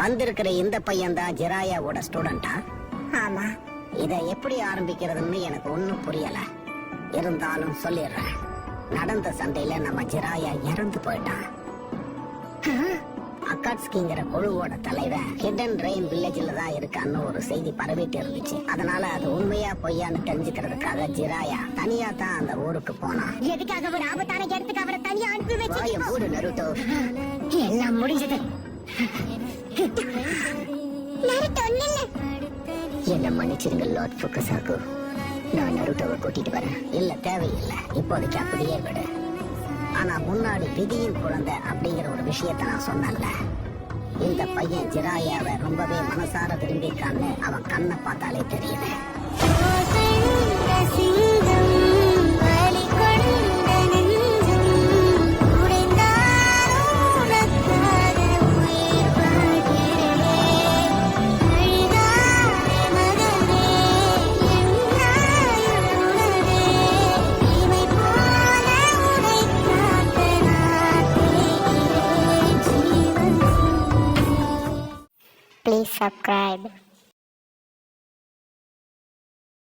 வந்திருக்கிற இந்த பையன் தான் ஜிராயாவோட ஸ்டூடெண்டா? ஆமா. இத எப்படி ஆரம்பிக்கிறதுன்னு எனக்கு ஒண்ணும் புரியல. இருந்தாலும் சொல்லிடுறேன். நடந்த சண்டையில நம்ம ஜிராயா இறந்து போயிட்டான். அக்காட்ஸ்கிங்கிற குழுவோட தலைவன் ஹிடன் ரெயின் வில்லேஜ்ல தான் இருக்கான்னு ஒரு செய்தி பரவிட்டு இருந்துச்சு. அதனால அது உண்மையா பொய்யான்னு தெரிஞ்சுக்கிறதுக்காக ஜிராயா தனியா தான் அந்த ஊருக்கு போனான். எதுக்காக ஒரு ஆபத்தான இடத்துக்கு அவரை தனியா அனுப்பி வாயை மூடு நருட்டோ. எல்லாம் முடிஞ்சது. என்ன மன்னிச்சிருங்க லார்ட் ஃபுகசாகு. நான் நருட்டோவை கூட்டிட்டு வரேன். இல்ல தேவையில்லை, இப்போதைக்கு அப்படியே விடு. ஆனா முன்னாடி விதியின் குழந்தை அப்படிங்கிற ஒரு விஷயத்த நான் சொன்னேன்ல, இந்த பையன் ஜிராயாவை ரொம்பவே மனசார விரும்பியிருக்கான்னு அவன் கண்ணை பார்த்தாலே தெரியுது. Please subscribe.